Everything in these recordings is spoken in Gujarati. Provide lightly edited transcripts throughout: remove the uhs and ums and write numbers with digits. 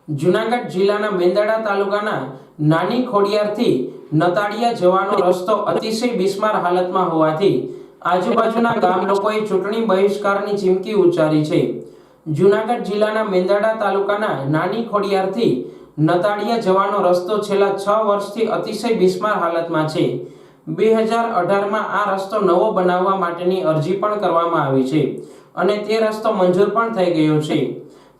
જૂનાગઢ જિલ્લાના મેંદરડા તાલુકાના નાની ખોડિયારથી નતાળિયા જવાનો રસ્તો અતિશય બિસ્માર હાલતમાં હોવાથી આજુબાજુના ગામ લોકોએ ચૂંટણી બહિષ્કારની ચીમકી ઉચ્ચારી છે। જૂનાગઢ જિલ્લાના મેંદરડા તાલુકાના નાની ખોડિયારથી નતાળિયા જવાનો રસ્તો છેલ્લા 6 વર્ષથી અતિશય બિસ્માર હાલતમાં છે। 2018માં આ રસ્તો નવો બનાવવા માટેની અરજી પણ કરવામાં આવી છે અને તે રસ્તો મંજૂર પણ થઈ ગયો છે,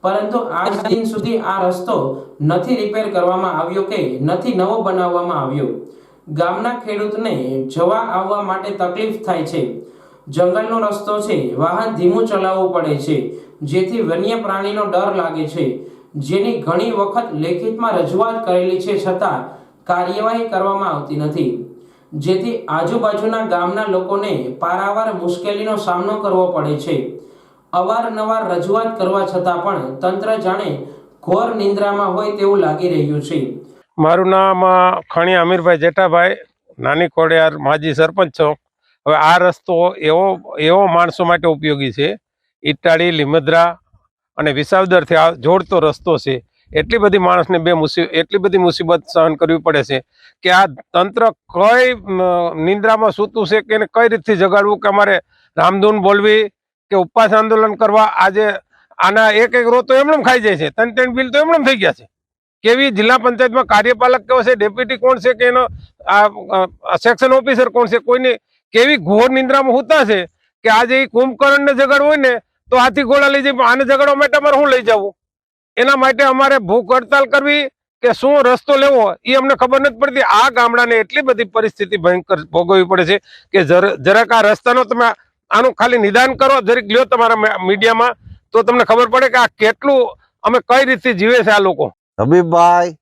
પરંતુ આજ દિન સુધી આ રસ્તો નથી રિપેર કરવામાં આવ્યો કે નથી નવો બનાવવામાં આવ્યો। ગામના ખેડૂતને જવા આવવા માટે તકલીફ થાય છે। જંગલનો રસ્તો છે, વાહન ધીમું ચલાવવું પડે છે, જેથી વન્ય પ્રાણીનો ડર લાગે છે, જેની ઘણી વખત લેખિતમાં રજૂઆત કરેલી છે છતાં કાર્યવાહી કરવામાં આવતી નથી, જેથી આજુબાજુના ગામના લોકોને પારાવાર મુશ્કેલીનો સામનો કરવો પડે છે। અવારનવાર રજૂઆત કરવા છતાં પણ તંત્ર જાણે ઘોર નિંદ્રામાં હોય તેવું લાગી રહ્યું છે। મારું નામ ખણી અમીરભાઈ જેઠાભાઈ, નાની ખોડિયાર માજી સરપંચ છું। હવે આ રસ્તો એવો માણસો માટે ઉપયોગી છે। ઇટાળી, લીમદ્રા અને વિસાવદરથી આ જોડતો રસ્તો છે। એટલી બધી માણસને એટલી બધી મુસીબત સહન કરવી પડે છે કે આ તંત્ર કઈ નિંદ્રામાં સૂતું છે કે કઈ રીતથી જગાડવું કે અમારે રામધૂન બોલવી કે ઉપવાસ આંદોલન કરવા। આજે આના એક રો તો એમણે ખાઈ જાય છે, 3 બિલ તો એમણે થઈ ગયા છે। કેવી જિલ્લા પંચાયતમાં કાર્યપાલક કેવો છે, ડેપ્યુટી કોણ છે કે એનો સેક્શન ઓફિસર કોણ છે, કોઈને કેવી ઘોર નિંદ્રામાં હોતા છે કે આજે એ કુંભકર્ણને જગાડવું હોય ને તો હાથી ઘોડા લઈ જાય, આને જગાડવા માટે અમારે શું લઈ જવું? એના માટે અમારે ભૂખ હડતાલ કરવી કે શું રસ્તો લેવો એ અમને ખબર નથી પડતી। આ ગામડાને એટલી બધી પરિસ્થિતિ ભયંકર ભોગવવી પડે છે કે જરાક આ રસ્તાનો તમે આનું ખાલી નિદાન કરો, જરીક લ્યો તમારા મીડિયામાં, તો તમને ખબર પડે કે આ કેટલું અમે કઈ રીતે જીવે છે આ લોકો। હબીબભાઈ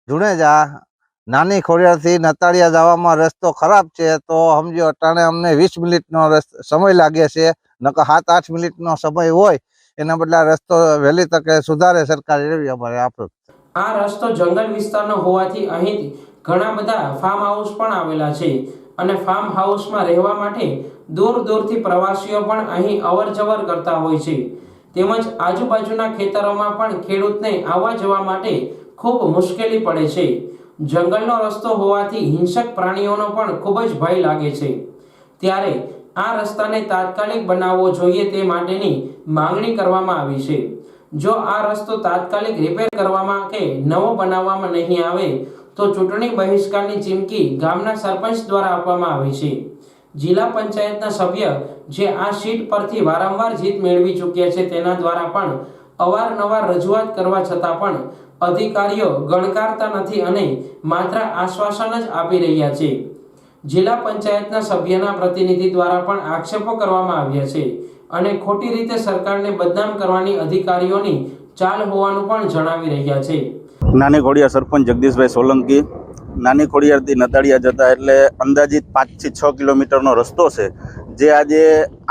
જુનેજા, નાની ખોડિયારથી નતાળિયા જવામાં રસ્તો ખરાબ છે તો સમજો અટાણે અમને 20 મિનિટનો સમય લાગે છે, નકર 7-8 મિનિટનો સમય હોય, એના બદલે રસ્તો વહેલી તકે સુધારે સરકાર એવી અમારે આપણે। આ રસ્તો જંગલ વિસ્તારનો હોવાથી અહીં ઘણા બધા ફાર્મ હાઉસ પણ આવેલા છે અને ફાર્મ હાઉસમાં રહેવા માટે દૂર દૂરથી પ્રવાસીઓ પણ અહીં અવર જવર કરતા હોય છે, તેમજ આજુબાજુના ખેતરોમાં પણ ખેડૂતને આવવા જવા માટે ખૂબ મુશ્કેલી પડે છે। જંગલનો રસ્તો હોવાથી હિંસક પ્રાણીઓનો પણ ખૂબ જ ભય લાગે છે, ત્યારે આ રસ્તાને તાત્કાલિક બનાવવો જોઈએ તે માટેની માંગણી કરવામાં આવી છે। જો આ રસ્તો તાત્કાલિક રિપેર કરવામાં કે નવો બનાવવામાં નહીં આવે તો ચૂંટણી બહિષ્કારની ચીમકી ગામના સરપંચ દ્વારા આપવામાં આવી છે। જિલ્લા પંચાયતના સભ્ય જે આ સીટ પરથી વારંવાર જીત મેળવી ચૂક્યા છે તેના દ્વારા પણ અવારનવાર રજૂઆત કરવા છતાં પણ અધિકારીઓ ગણકારતા નથી અને માત્ર આશ્વાસન જ આપી રહ્યા છે। જિલ્લા પંચાયતના સભ્યના પ્રતિનિધિ દ્વારા પણ આક્ષેપો કરવામાં આવ્યા છે અને ખોટી રીતે સરકારને બદનામ કરવાની અધિકારીઓની ચાલ હોવાનું પણ જણાવી રહ્યા છે। નાની ખોડિયાર સરપંચ જગદીશભાઈ સોલંકી। નાની ખોડિયારથી નતાળિયા જતા એટલે અંદાજિત 5 થી 6 કિલોમીટરનો રસ્તો છે, જે આજે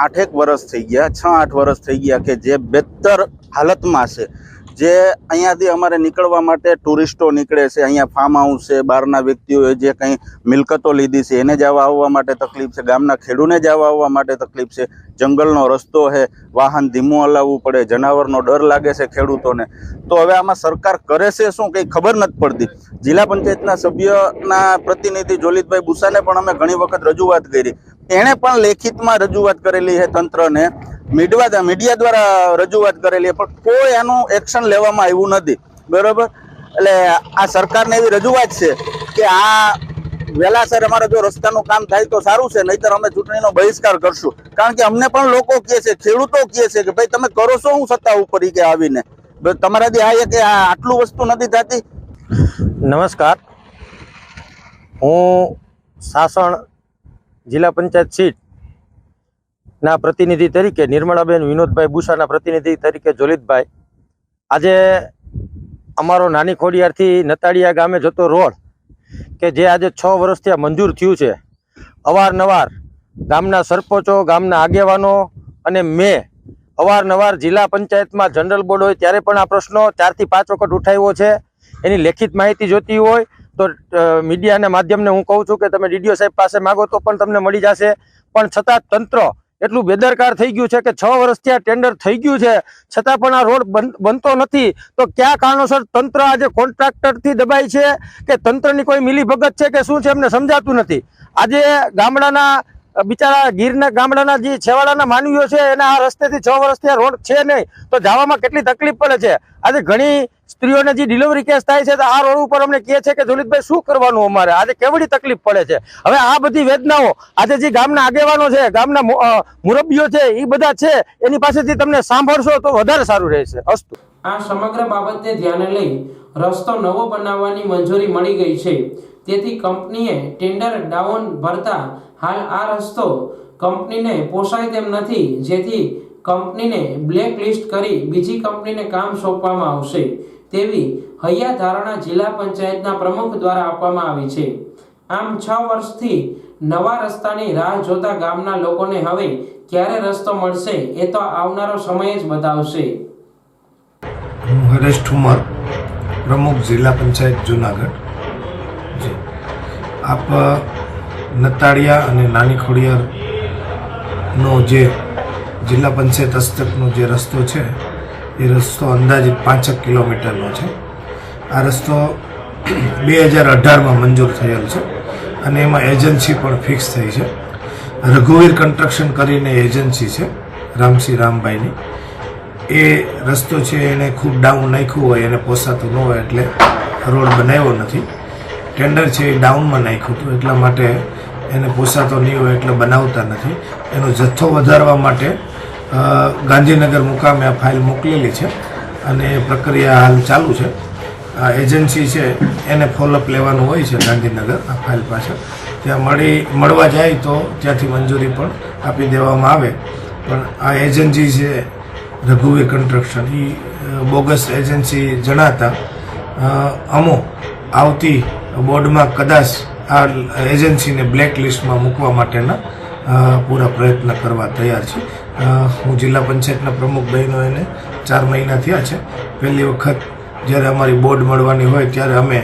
8 વર્ષ થઈ ગયા, 6-8 વર્ષ થઈ ગયા કે જે બદતર હાલતમાં છે। જે અહીંયાથી અમારે નીકળવા માટે ટુરિસ્ટો નીકળે છે, અહીંયા ફાર્મ હાઉસ છે, બહારના વ્યક્તિઓએ જે કંઈ મિલકતો લીધી છે એને જવા આવવા માટે તકલીફ છે, ગામના ખેડૂને જવા આવવા માટે તકલીફ છે, જંગલનો રસ્તો છે, વાહન ધીમું હલાવવું પડે, જનાવરનો ડર લાગે છે ખેડૂતોને। તો હવે આમાં સરકાર કરે છે શું કંઈ ખબર નથી પડતી। જિલ્લા પંચાયતના સભ્યના પ્રતિનિધિ જોલિતભાઈ બુસાને પણ અમે ઘણી વખત રજૂઆત કરી, એણે પણ લેખિતમાં રજૂઆત કરેલી છે તંત્રને, મીડિયા દ્વારા રજૂઆત કરેલી, પણ કોઈ એનું એક્શન લેવામાં આવ્યું નથી, બરોબર। એટલે આ સરકારને એવી રજૂઆત છે કે આ વહેલાસર અમારે જો રસ્તાનું કામ થાય તો સારું છે, નહીતર અમે ચૂંટણીનો બહિષ્કાર કરશું। કારણ કે અમને પણ લોકો કહે છે, ખેડૂતો કહે છે કે ભાઈ તમે કરો છો હું સત્તા ઉપર કે આવીને તમારાથી આ કે આટલું વસ્તુ નથી થતી। નમસ્કાર, હું સાસણ જિલ્લા પંચાયત સીટ ના પ્રતિનિધિ તરીકે નિર્મળાબેન વિનોદભાઈ બુસાના પ્રતિનિધિ તરીકે જોલિતભાઈ, આજે અમારો નાની ખોડિયારથી નતાળિયા ગામે જતો રોડ કે જે આજે 6 વર્ષથી મંજૂર થયું છે, અવારનવાર ગામના સરપંચો, ગામના આગેવાનો અને મેં અવારનવાર જિલ્લા પંચાયતમાં જનરલ બોર્ડ હોય ત્યારે પણ આ પ્રશ્નો 4 થી 5 વખત ઉઠાવ્યો છે। એની લેખિત માહિતી જોતી હોય તો મીડિયાના માધ્યમને હું કહું છું કે તમે ડીડીઓ સાહેબ પાસે માગો તો પણ તમને મળી જશે, પણ છતાં તંત્ર એટલું બેદરકાર થઈ ગયું છે કે 6 વર્ષથી આ ટેન્ડર થઈ ગયું છે છતાં પણ આ રોડ બનતો નથી. તો કયા કારણોસર તંત્ર આજે કોન્ટ્રાક્ટરથી દબાય છે કે તંત્રની કોઈ મિલીભગત છે કે શું છે એમને સમજાતું નથી. આજે ગામડાના બિચારા ગીરના ગામડાના જે છેવાડાના માનવીઓ છે એના આ રસ્તેથી 6 વર્ષથી આ રોડ છે નહીં તો જવામાં કેટલી તકલીફ પડે છે. આજે ઘણી સ્ત્રીઓને જે ડિલિવરી કેસ થાય છે તો આ રોડ ઉપર અમને કહે છે કે જોલિતભાઈ શું કરવાનું અમારે, આજે કેવડી તકલીફ પડે છે. હવે આ બધી વેદનાઓ આજે જે ગામના આગેવાનો છે, ગામના મુરબ્બીઓ છે, એ બધા છે એની પાસેથી તમને સાંભળશો તો વધારે સારું રહેશે. અસ્તુ. આ સમગ્ર બાબતને ધ્યાને લઈ રસ્તો નવો બનાવવાની મંજૂરી મળી ગઈ છે. તેથી કંપનીએ ટેન્ડર ડાઉન ભરતા હાલ આ રસ્તો કંપનીને પોસાય તેમ નથી, જેથી કંપનીને બ્લેક લિસ્ટ કરી બીજી કંપનીને કામ સોંપવામાં આવશે તેવી હૈયા ધારણા જિલ્લા પંચાયતના પ્રમુખ દ્વારા આપવામાં આવી છે. આમ 6 વર્ષથી નવા રસ્તાની રાહ જોતા ગામના લોકોને હવે ક્યારે રસ્તો મળશે એ તો આવનારો સમય જ બતાવશે. હું હરેશ ઠુમર, પ્રમુખ જિલ્લા પંચાયત જુનાગઢ. આપ નતાળિયા અને નાની ખોડિયારનો જે જિલ્લા પંચાયત હસ્તકનો જે રસ્તો છે એ રસ્તો અંદાજિત 5 કિલોમીટરનો છે. આ રસ્તો 2018માં મંજૂર થયેલ છે અને એમાં એજન્સી પણ ફિક્સ થઈ છે. રઘુવીર કન્સ્ટ્રક્શન કરીને એજન્સી છે રામસિંહ રામભાઈની. એ રસ્તો છે એને ખૂબ ડાઉન નાખ્યું હોય, એને પોસાતું ન હોય એટલે રોડ બનાવ્યો નથી. ટેન્ડર છે એ ડાઉનમાં નાખ્યું હતું એટલા માટે એને પોસાતો નહીં હોય એટલે બનાવતા નથી. એનો જથ્થો વધારવા માટે ગાંધીનગર મુકામે આ ફાઇલ મોકલેલી છે અને એ પ્રક્રિયા હાલ ચાલુ છે. આ એજન્સી છે એને ફોલોઅપ લેવાનું હોય છે ગાંધીનગર આ ફાઇલ પાછળ. ત્યાં મળવા જાય તો ત્યાંથી મંજૂરી પણ આપી દેવામાં આવે. પણ આ એજન્સી છે રઘુવીર કન્સ્ટ્રક્શન એ બોગસ એજન્સી જણાતા અમો આવતી બોર્ડમાં કદાચ આ એજન્સીને બ્લેક લિસ્ટમાં મૂકવા માટેના પૂરા પ્રયત્ન કરવા તૈયાર છે. હું જિલ્લા પંચાયતના પ્રમુખ બહેનો એને 4 મહિના થયા છે. પહેલી વખત જ્યારે અમારી બોર્ડ મળવાની હોય ત્યારે અમે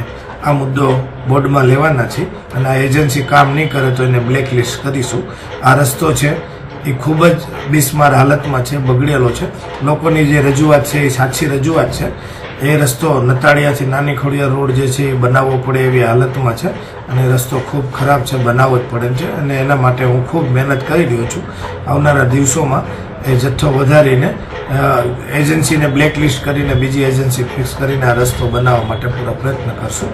આ મુદ્દો બોર્ડમાં લેવાના છીએ અને આ એજન્સી કામ નહીં કરે તો એને બ્લેક લિસ્ટ કરીશું. આ રસ્તો છે એ ખૂબ જ બિસ્માર હાલતમાં છે, બગડેલો છે. લોકોની જે રજૂઆત છે એ સાચી રજૂઆત છે. એ રસ્તો નતાળિયાથી નાની ખોડિયાર રોડ જે છે એ બનાવવો પડે એવી હાલતમાં છે અને રસ્તો ખૂબ ખરાબ છે, બનાવવો જ પડે છે અને એના માટે હું ખૂબ મહેનત કરી રહ્યો છું. આવનારા દિવસોમાં એ જથ્થો વધારીને એજન્સીને બ્લેક લિસ્ટ કરીને બીજી એજન્સી ફિક્સ કરીને આ રસ્તો બનાવવા માટે પૂરા પ્રયત્ન કરશું.